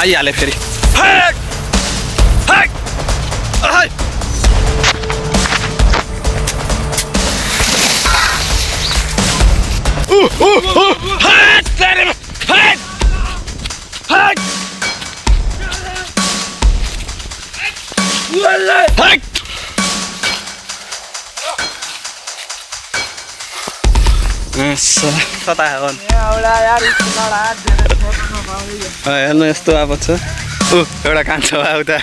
आइहाले फेरि हेर्नु यस्तो आएको छ एउटा कान्छ उता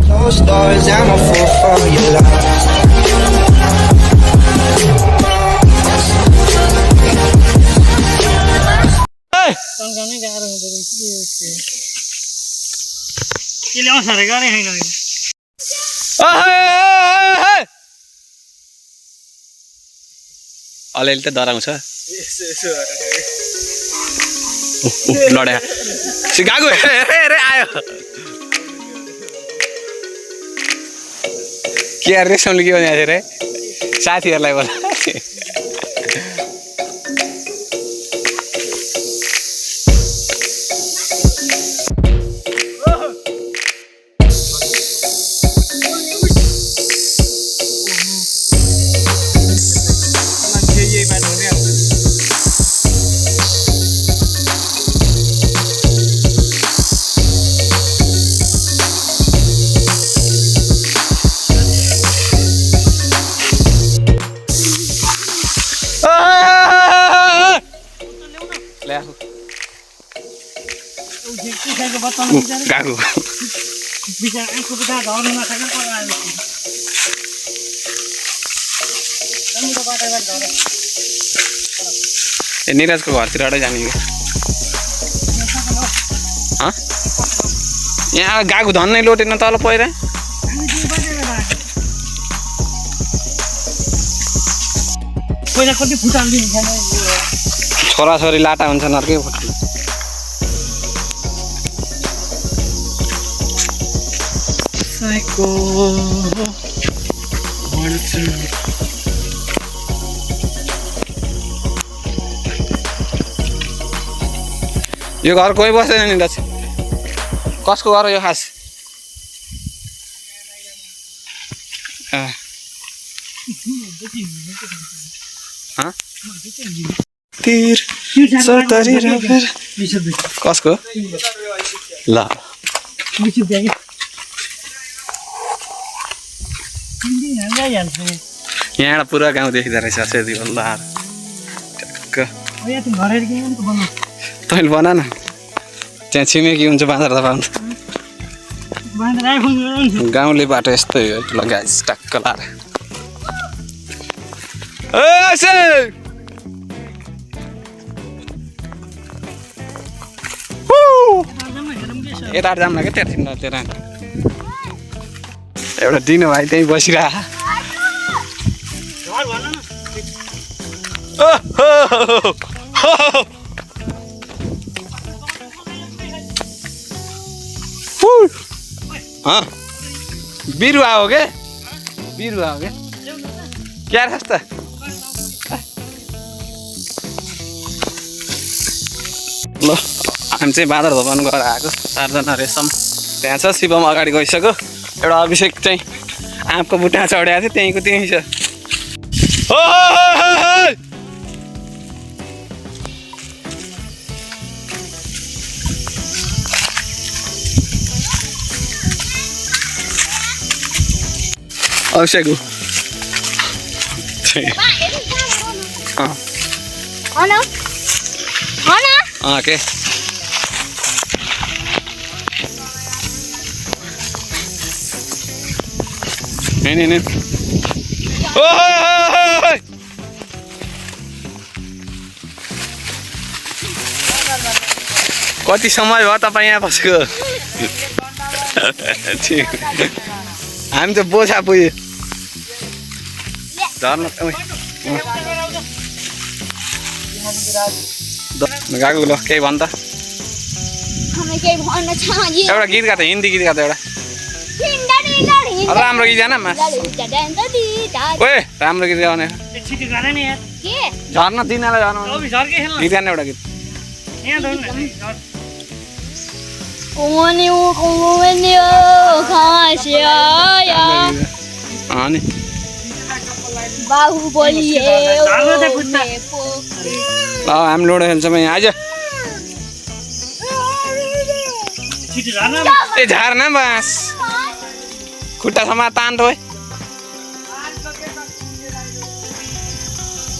Closed doors, I'm a fool for your love. अलिअलि त डराउँछ लड्या गएको हेरे आयो के अरे रेसमले के भने रे साथीहरूलाई बोला गागु निराजको घरतिरबाटै जाने यहाँ गागु धन्नै लोटेन तल पहिरा छोराछोरी लाटा हुन्छन् अर्कै फुट्नु यो घर कोही बस्दैन नि दाजु कसको घर यो खास कसको ल यहाँ पुरा गाउँ देखिँदो रहेछ सेदी ल तैँले बना न त्यहाँ छिमेकी हुन्छ बाँदर त पाउँछ गाउँले बाटो यस्तै हो ल गाइस टक्क लाएर यता जाऊँ न क्या त्यहाँ त्यहाँ एउटा दिनु भाइ त्यहीँ बसिरह बिरुवा हो क्या बिरुवा हो क्या खास त ल हामी चाहिँ बाँदर भवन गएर आएको 4 जना रेशम त्यहाँ छ शिवम अगाडि गइसक्यो एउटा अभिषेक चाहिँ आँपको बुट्टा चढाएको थियो त्यहीँको त्यहीँ छ अभिषेक के नहीं कति समय भयो तपाईँ यहाँ बसेको हामी त बोझा पुग्यो झर्न गएको ल केही भन् त एउटा गीत गा त हिन्दी गीत गा त एउटा राम्रो गीत गान ओए राम्रो गीत गाउने झर्न तिनीहरूलाई जानु गीत गाने एउटा गीत अनि हामी लुडो खेल्छौँ यहाँ आइज ए झार्न बस खुट्टा समात तान्थ्यो है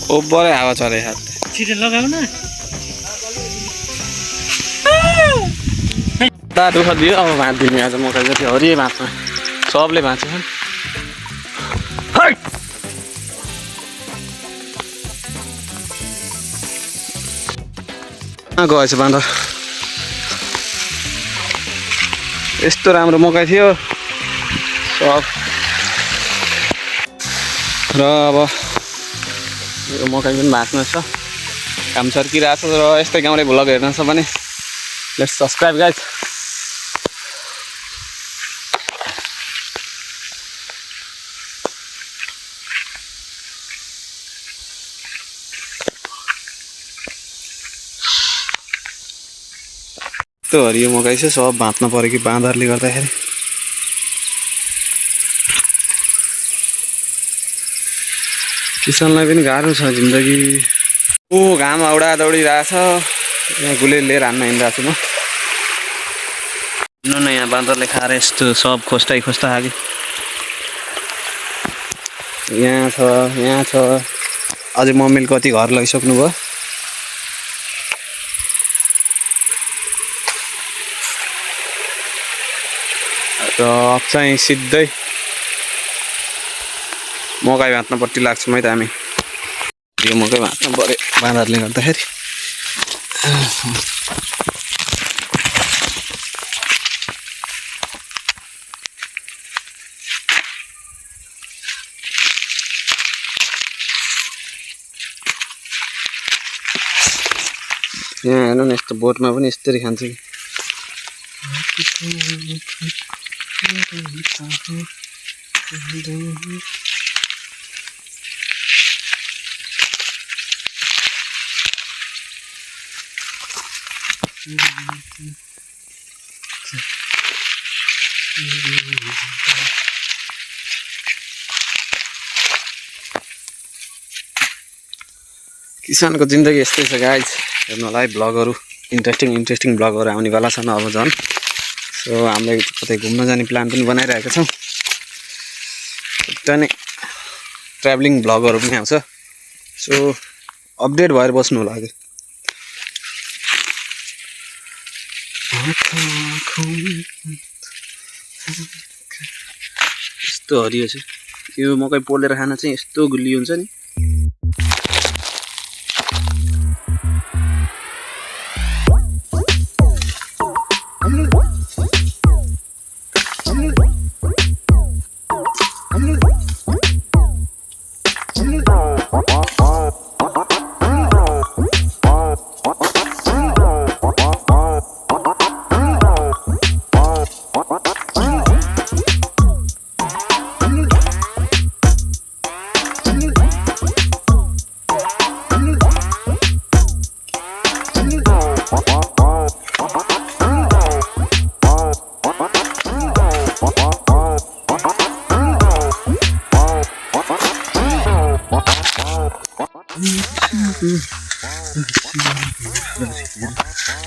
ओबरै हावा चले हात छिटो लगाउ न दुःख दियो अब भाँच्दिने आज मकै जति हरिए भाँच्न सबले भाँच्छन् गएछ बाँधर यस्तो राम्रो मकै थियो सब र अब यो मकै पनि भाँच्नु छ काम सर्किरहेको छ र यस्तै गाउँले भ्लग हेर्न छ भने लेट्स सब्सक्राइब गाइज यस्तो हरियो मकै छ सब भाँच्न पऱ्यो कि बाँदरले गर्दाखेरि किसानलाई पनि गाह्रो छ जिन्दगी ओ घाम औडा दौडिरहेछ यहाँ गुले लिएर हान्न हिँडिरहेको छु म हेर्नु न यहाँ बाँदरले खाएर यस्तो सब खोस्टाइ खोस्टा हाल्यो यहाँ छ अझै मम्मीले कति घर लगिसक्नु भयो र अब चाहिँ सिधै मकै भाँच्नपट्टि लाग्छौँ है त हामी यो मकै भाँच्नु पऱ्यो बाँदरले गर्दाखेरि यहाँ हेर्नु न यस्तो बोटमा पनि यस्तरी खान्छ कि किसानको जिन्दगी यस्तै छ गाइज हेर्नु होला है ब्लगहरू इन्ट्रेस्टिङ ब्लगहरू आउनेवाला छन् अब झन् सो हामीले कतै घुम्न जाने प्लान पनि बनाइरहेका छौँ एकदमै ट्राभलिङ ब्लगहरू पनि आउँछ सो अपडेट भएर बस्नु होला कि यस्तो हरियो छ यो मकै पोलेर खान चाहिँ यस्तो गुलियो हुन्छ नि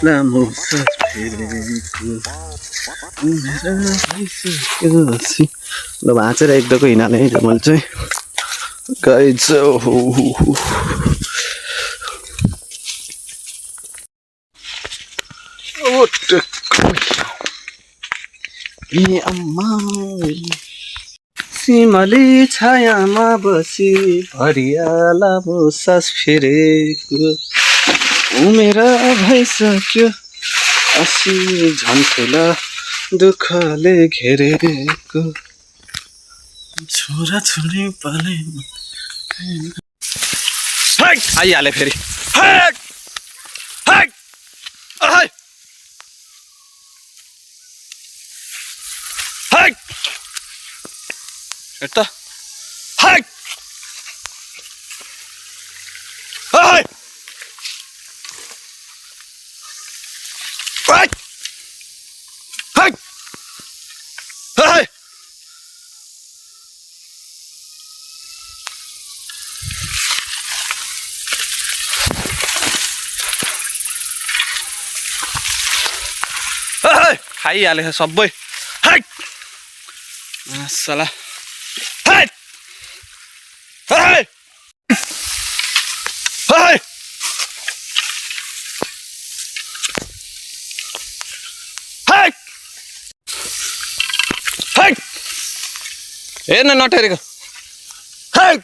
लामो ल भाँचेर एकदको हिँडाले है मैले चाहिँ गाइज सिमली छायामा बसी हरियाला सास फेरेको उमेर भइसक्यो असी झन्ठेला दुःखले घेरेको छोरा छोरी पाले आइहाले फेरि खाइहालेछ सबै हैट साला हैट हैट हैट हैट हैट हेर्न नटेरेको हैट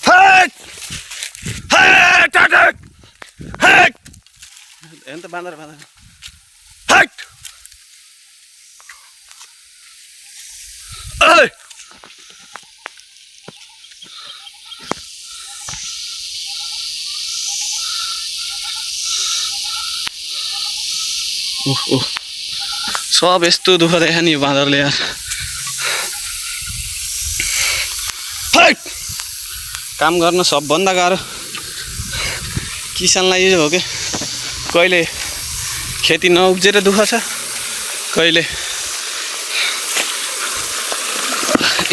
हैट हैट हैट हैट हेर्न त बाँदर हैट ओइ सब यस्तो दुःख देखा नि बाँदरले यार हैट काम गर्न सबभन्दा गाह्रो किसानलाई यो हो कि कहिले खेती नउब्जेर दुःख छ कहिले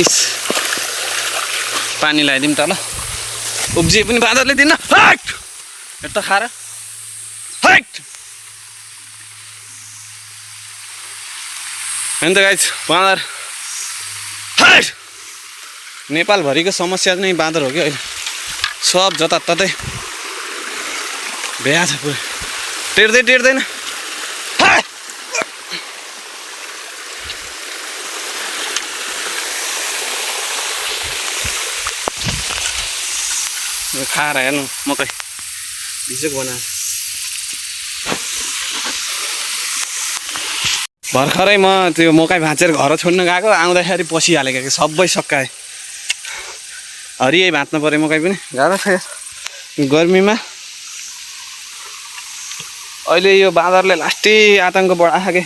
इस पानी लगाइदिउँ त ल उब्जिए पनि बाँदरले दिन्न हैट यता खाएर हैट होइन त गाइज बाँदर हैट नेपालभरिको समस्या नै बाँदर हो कि अहिले सब जताततै भ्या छ पुरै टेर्दैन खाएर हेर्नु मकै भिजेको बनाएर भर्खरै म त्यो मकै भाँचेर घर छोड्न गएको आउँदाखेरि पसिहालेको कि सबै सकाएँ हरियै भाँच्नु पऱ्यो मकै पनि गाह्रो छ गर्मीमा अहिले यो बाँदरले लास्टै आतङ्क बढाएको कि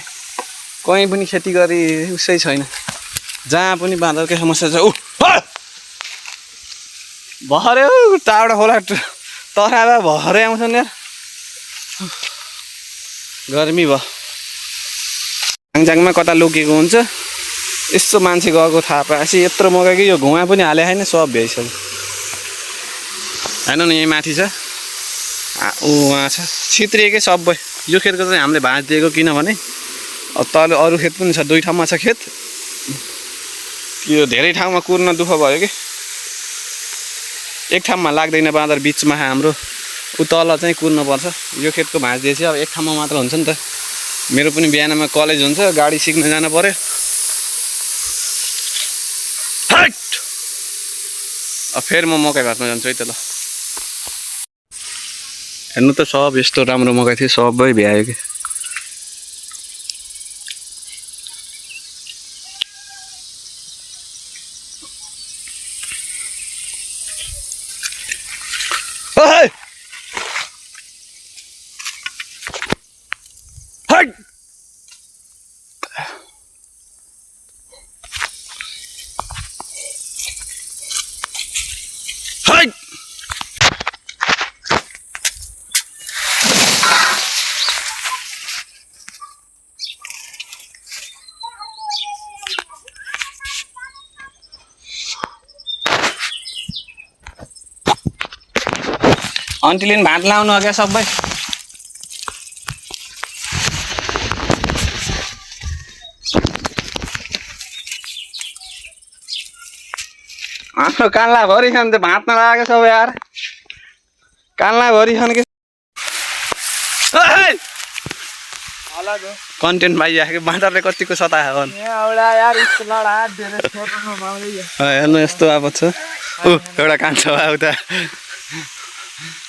कहीँ पनि खेती गरी उसै छैन जहाँ पनि बाँदरकै समस्या छ भरे टाढा खोला तराबा भरे आउँछन् यार गर्मी भयो जाङजाङमा कता लुकेको हुन्छ यस्तो मान्छे गएको थाहा पाएपछि यत्रो मकै कि यो घुवा पनि हाले होइन सब भ्याइसक्यो होइन नि यहीँ माथि छ उहाँ छ छित्रिएकै सबै यो खेतको चाहिँ हामीले भाँचिदिएको किनभने तल अरू खेत पनि छ दुई ठाउँमा छ खेत यो धेरै ठाउँमा कुर्न दुःख भयो कि एक ठाउँमा लाग्दैन बाँदर बिचमा हाम्रो उ तल चाहिँ कुर्नुपर्छ यो खेतको भाँचिदिएपछि अब एक ठाउँमा मात्र हुन्छ नि त मेरो पनि बिहानमा कलेज हुन्छ गाडी सिक्न जानु पर्यो अब फेरि म मकै भाँच्न जान्छु है त ल हेर्नु त सब यस्तो राम्रो मकै थियो सबै भ्यायो कि आन्टीले भात लाउनु अघि सबै आफ्नो कान्ला भरि खान त भात नलागेको सब यार कान्ला भरि खान के कन्टेन्ट पाइरहेको बाँदरले कतिको सताएको हेर्नु यस्तो अब छ एउटा कान्छ उता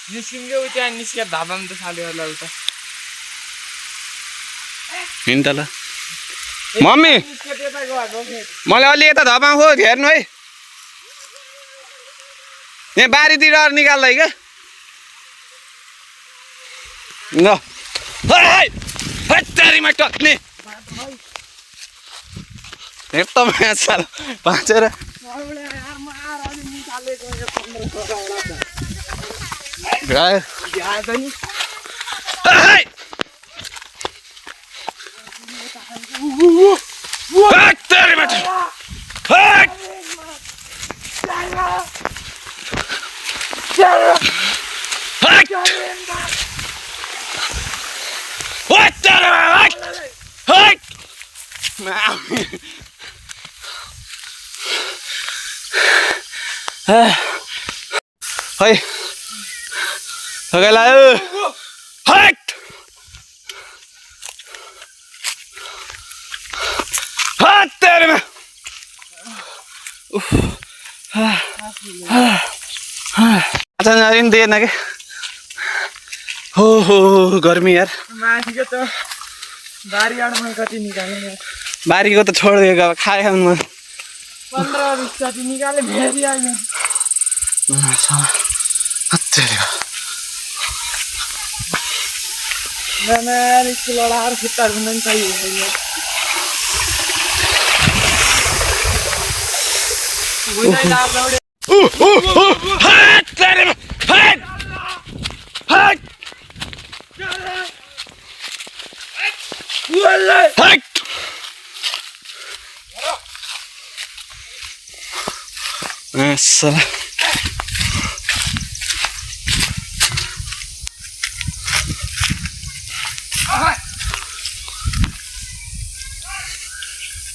निस्किन्थ्यो उता निस्के धाबाम त सालेहरूलाई उता हिँड्छ ल मम्मी मलाई अलि यता धपामा खो हेर्नु है यहाँ बारीतिर निकाल्दै क्या ल हत्यारीमा टक्ने एकदम साल भाँचेर हैट है थकाइ लाग्यो हैट हात तेरेमा अच्छा दिन दिएन के हो गर्मी यार माथिको त बारीबाट कति निकालेँ यार बारीको त छोडिदिएको अब खाए खाउँ 15-20 जति निकालेँ फेरि आयो स्कुल लडाएर खुट्टाहरू पनि चाहियो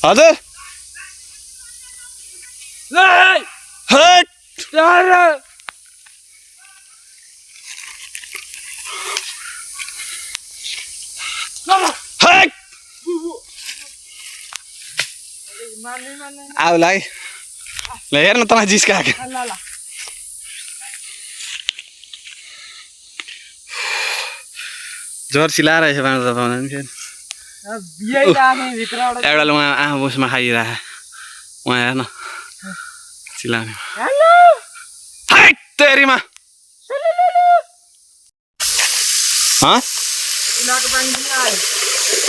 हजुर आउलाई ल हेर्न तँलाई जिस्काएको जोर चिलाएर यसो बाँड्दा पाउँदैन फेरि एउटाले उहाँ आमा बसमा खाइरह उहाँ हेर्न चिलाउने तेरीमा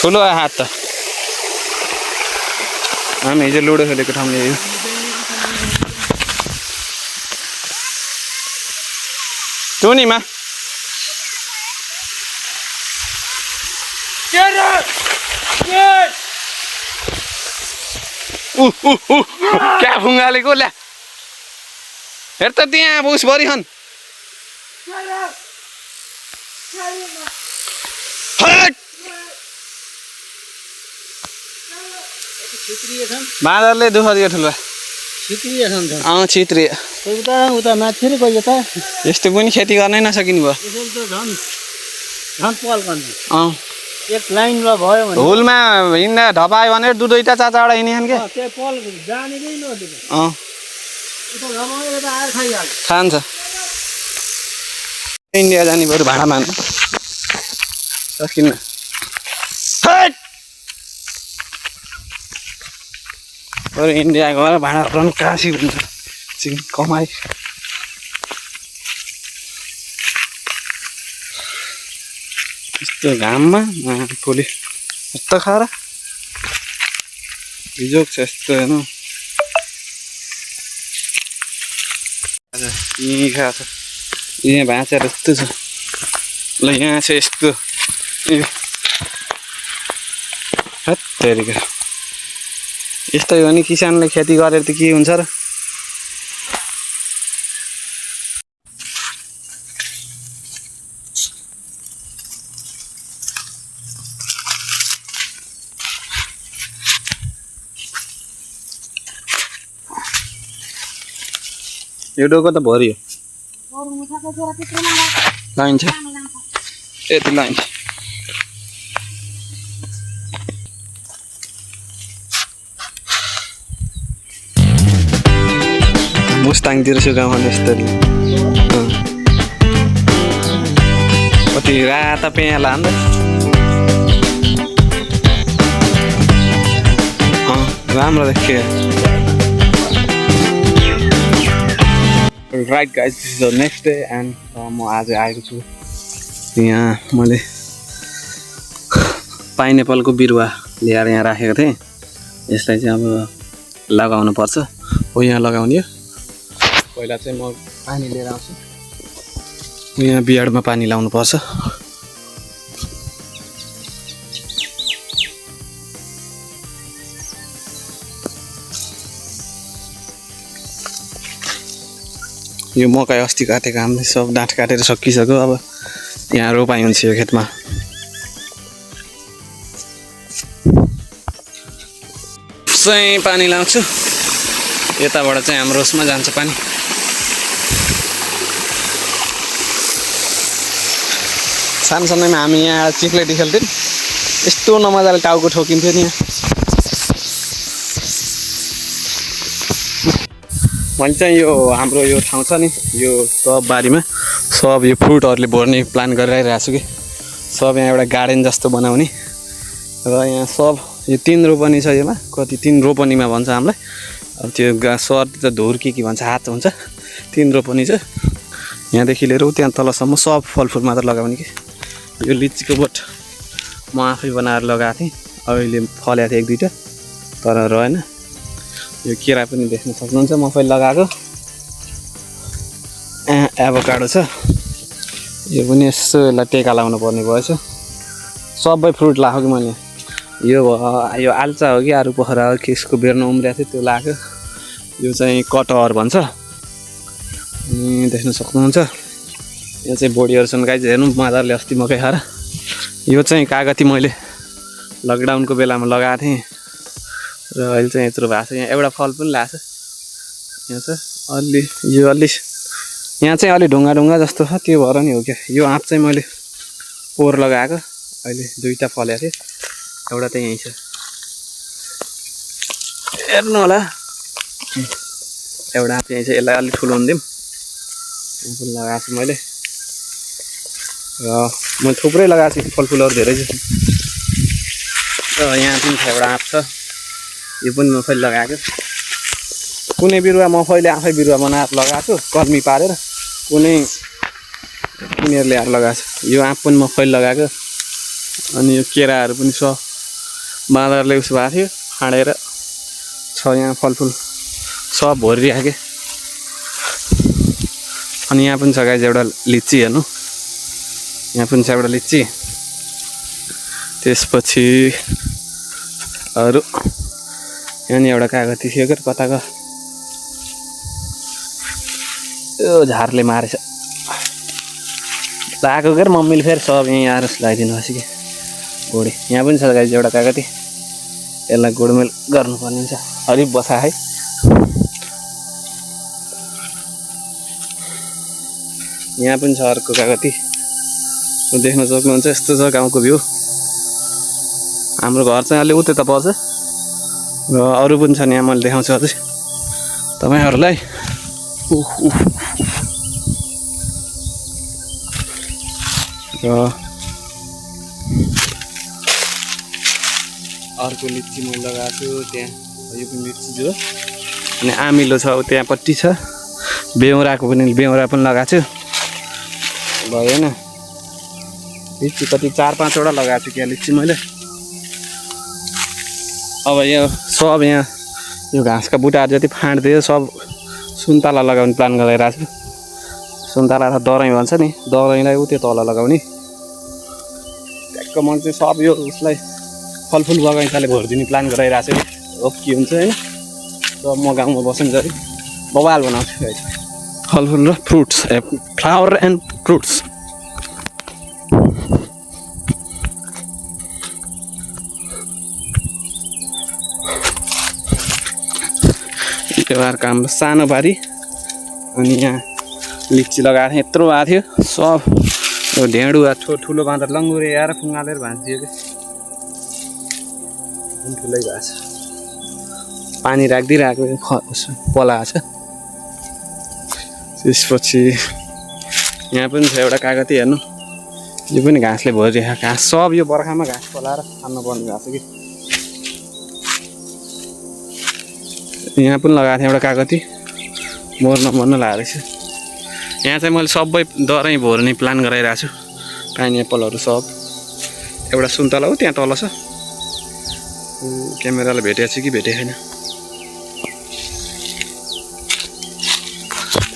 ठुलो हात त हामी हिजो लुडो खेलेको ठाउँले यो टोनीमा क्या फुङ्गालेको ल्या हेर त त्यहाँ अब उस भरिखन बाँदरले दुःख दियो ठुलो छित्रिए उता माथि कहिले त यस्तो पनि खेती गर्नै नसकिने भयो एक लाइनमा भयो भने हुलमा हिँड्दा ढपायो भने दुईटा चारवटा हिँड्ने क्या त्यो पल जानेकै खान्छ इन्डिया जाने बरु भाडा मान्नु सकिन्न बरु इन्डिया गएर भाडा रन कासी हुन्छ कमाइ यस्तो घाममा फुली यस्तो खाएर हिजो छ यस्तो हेर्नु यहीँ खाएको छ यहाँ भाँचेर यस्तो छ ल यहाँ छ यस्तो हेरिका यस्तै हो नि किसानले खेती गरेर त के हुन्छ र यो डोको त भरियो लाइन्छ यति लाइन्छ मुस्ताङतिर सुकाउने यस्तरी कति राता पेँला अन्त राम्रो देखियो right guys this is the next day and म आज आएको छु यहाँ मैले पाइनएप्पलको बिरुवा ल्याएर यहाँ राखेको थिएँ यसलाई चाहिँ अब लगाउनु पर्छ हो यहाँ लगाउने हो पहिला चाहिँ म पानी लिएर आउँछु यहाँ बियाडमा पानी लाउनु पर्छ यो मकै अस्ति काटेको हामीले सब डाँठ काटेर सकिसक्यो अब यहाँ रोपाइ हुन्छ यो खेतमा चाहिँ पानी लाउँछु यताबाट चाहिँ हाम्रो उसमा जान्छ पानी सानसानैमा हामी यहाँ चिक्लेटी खेल्थ्यौँ यस्तो नमजाले टाउको ठोकिन्थ्यो नि मैले चाहिँ यो हाम्रो यो ठाउँ छ नि यो सब बारीमा सब यो फ्रुटहरूले भर्ने प्लान गरिरहेको छु कि सब यहाँ एउटा गार्डन जस्तो बनाउने र यहाँ सब यो 3 रोपनी छ यसमा कति 3 रोपनीमा भन्छ हामीलाई अब त्यो सर त धुर के भन्छ हात हुन्छ 3 रोपनी छ यहाँदेखि लिएर त्यहाँ तलसम्म सब फलफुल मात्र लगाउने कि यो लिचीको बोट म आफै बनाएर लगाएको थिएँ अहिले फलेको थियो 1-2टा तर रहेन यो केरा पनि देख्न सक्नुहुन्छ म पहिला लगाएको एभोकाडो छ यो पनि यसो यसलाई टेका लाउनु पर्ने भएछ सबै फ्रुट लगाएको कि मैले यो आल्चा हो कि आरु पोखरा हो कि यसको बेर्न उम्रिएको थियो त्यो लगाएको यो चाहिँ कटहर भन्छ अनि देख्न सक्नुहुन्छ यो चाहिँ बोडीहरू छन् गाइज हेर्नु मजाले अस्ति मकै खाएर यो चाहिँ कागती मैले लकडाउनको बेलामा लगाएको थिएँ र अहिले चाहिँ यत्रो भएको छ यहाँ एउटा फल पनि ल्याएको छ यहाँ छ अलि यहाँ चाहिँ अलि ढुङ्गा जस्तो छ त्यो भएर नि हो क्या यो आँप चाहिँ मैले पोहोर लगाएको अहिले 2टा फलेको थियो एउटा चाहिँ यहीँ छ हेर्नु होला एउटा आँप यहीँ छ यसलाई अलिक ठुलो हुन्थ्यौँ लगाएको छु मैले र मैले थुप्रै लगाएको छु फलफुलहरू धेरै छ र यहाँ पनि छ एउटा आँप छ यो पनि म फैले लगाएको कुनै बिरुवा म फैले आफै बिरुवा बनाएर लगाएको छु कलमी पारेर कुनै किनेर ल्याएर लगाएको छु यो आँप पनि म फैले लगाएको अनि यो केराहरू पनि छ बाँदरले उस भएको थियो फाँडेर छ यहाँ फलफुल सब भरिरहेको अनि यहाँ पनि छ गाइज एउटा लिची हेर्नु यहाँ पनि छ एउटा लिची त्यसपछि अरू यहाँ नि एउटा कागती थियो के कताको यो झारले मारेछ लगाएको के मम्मीले फेरि सब यहीँ आएर लगाइदिनु भएको कि गोडी यहाँ पनि छ गाइज एउटा कागती यसलाई गोडमेल गर्नुपर्ने हुन्छ अलिक बसा है यहाँ पनि छ अर्को कागती देख्न सक्नुहुन्छ यस्तो छ गाउँको भ्यू हाम्रो घर चाहिँ अलि उतै त पर्छ र अरू पनि छन् यहाँ मैले देखाउँछु अझै तपाईँहरूलाई र अर्को लिची मैले लगाएको छु त्यहाँ यो पनि लिची जो अनि आमिलो छ त्यहाँपट्टि छ बेउराको पनि बेउरा पनि लगाएको छु भएन लिची कति 4-5वटा लगाएको छु क्या लिची मैले अब यो सब यहाँ यो घाँसका बुटाहरू जति फाँड्दियो सब सुन्तला लगाउने प्लान गरिरहेको छु सुन्तला त दराई भन्छ नि दराईलाई उ त्यो तल लगाउने ट्याक्क मन चाहिँ सब यो उसलाई फलफुल बगैँचाले भरिदिने प्लान गरिरहेको छु अब के हुन्छ होइन र म गाउँमा बसिन्छ अरे बबाल बनाउँछु फलफुल र फ्रुट्स फ्लावर एन्ड फ्रुट्स एउटा हाम्रो सानो बारी अनि यहाँ लिची लगाएको थिएँ यत्रो आएको थियो सब यो ढेँडुवा ठुलो बाँदर लङ्गुरे आएर फुङ्गालेर भाँचिदियो कि ठुलै भएको छ पानी राखिदिइरहेको पलाएको छ त्यसपछि यहाँ पनि छ एउटा कागती हेर्नु यो पनि घाँसले भरिरहेको घाँस सब यो बर्खामा घाँस पलाएर खानुपर्ने भएको छ कि यहाँ पनि लगाएको थिएँ एउटा कागती मर्न लागेको रहेछ यहाँ चाहिँ मैले सबै दराई भर्ने प्लान गराइरहेको छु पाइनएप्पलहरू सब एउटा सुन्तला हो त्यहाँ तल छ क्यामेरालाई भेटेको छु कि भेटेको छैन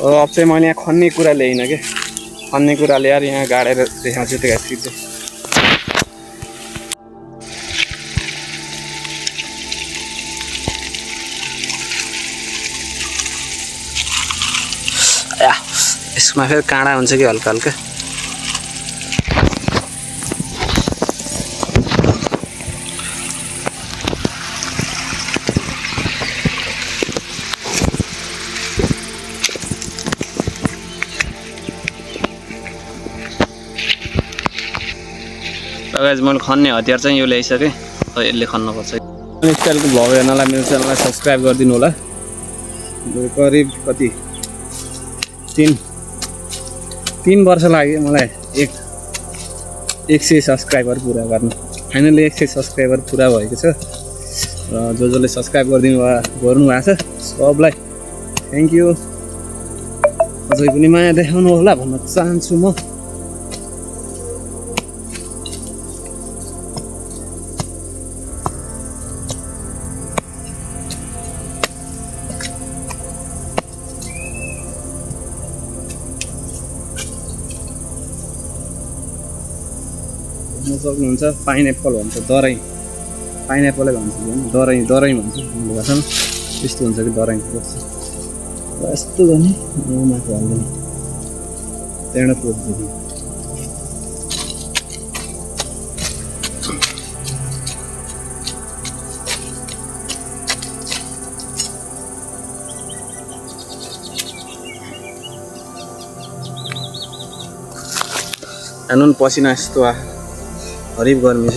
अब चाहिँ मैले यहाँ खन्ने कुरा ल्याइनँ कि खन्ने कुरा ल्याएर यहाँ गाडेर देखाउँछु त्यो घाँस चाहिँ यसमा फेरि काँडा हुन्छ कि हल्का हल्का गाइज मैले खन्ने हतियार चाहिँ यो ल्याइसकेँ यसले खन्नुपर्छ स्टाइलको भ्लग हेर्नलाई मेरो च्यानललाई सब्सक्राइब गरिदिनु होला करिब कति 3 वर्ष लाग्यो मलाई 100 सब्सक्राइबर पुरा गर्नु फाइनली 100 सब्सक्राइबर पुरा भएको छ र जसले सब्सक्राइब गर्नुभएको छ सबलाई थ्याङ्क यू अझै पनि माया देखाउनु होला भन्न चाहन्छु म सक्नुहुन्छ पाइनएप्पल भन्छ दराई पाइनएप्पलै भन्छ दराई भन्छ हाम्रो भाषामा त्यस्तो हुन्छ कि दराई पर्छ यस्तो भने माथि हाल्दैन त्यहाँबाट पोख्दैन नुन पसिना यस्तो हरिब गर्मी छ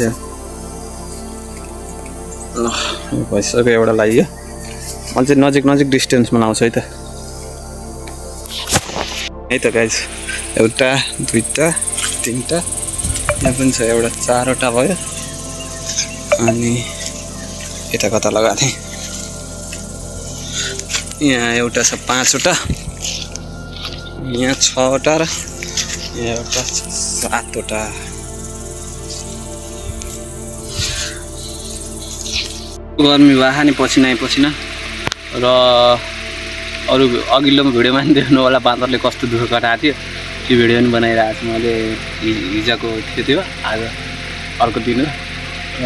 भइसक्यो एउटा लाग्यो मैले चाहिँ नजिक डिस्टेन्समा लाउँछु है त गाइज एउटा दुईवटा तिनवटा यहाँ पनि छ एउटा 4वटा भयो अनि यता कता लगाएको थिएँ यहाँ एउटा छ 5वटा यहाँ 6वटा र यहाँ एउटा 7वटा गर्मी भए नि पसिना र अरू अघिल्लोमा भिडियोमा पनि देख्नु होला बाँदरले कस्तो दुःख गराएको थियो त्यो भिडियो पनि बनाइरहेको छु मैले हिजोको थियो आज अर्को दिन र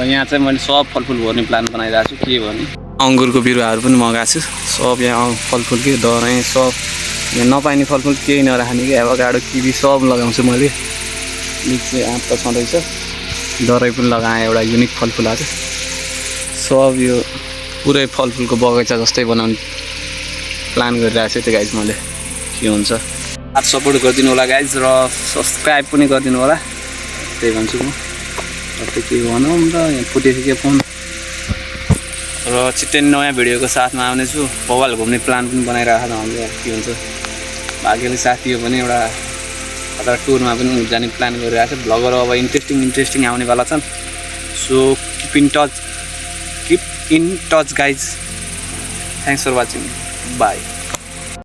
यहाँ चाहिँ मैले सब फलफुल भर्ने प्लान बनाइरहेको छु के भने अङ्गुरको बिरुवाहरू पनि मगाएको छु सब यहाँ फलफुल के दराई सब यहाँ नपाइने फलफुल केही नराख्ने कि एभोकाडो किवी सब लगाउँछु मैले लिची आँप त छँदैछ दराई पनि लगाएँ एउटा युनिक फलफुल आज सब यो पुरै फलफुलको बगैँचा जस्तै बनाउने प्लान गरिरहेको छु त्यो गाइज मैले के हुन्छ आज सपोर्ट गरिदिनु होला गाइज र सब्सक्राइब पनि गरिदिनु होला त्यही भन्छु म त्यो के भनौँ र यहाँ फुटिसक्यो फोन र छिट्टै नयाँ भिडियोको साथमा आउनेछु पौवाल घुम्ने प्लान पनि बनाइरहेको छ हामीले के हुन्छ भाग्यले साथी हो भने एउटा टुरमा पनि जाने प्लान गरिरहेको छ भ्लगहरू अब इन्ट्रेस्टिङ आउनेवाला छन् so keep in touch guys, thanks for watching, bye.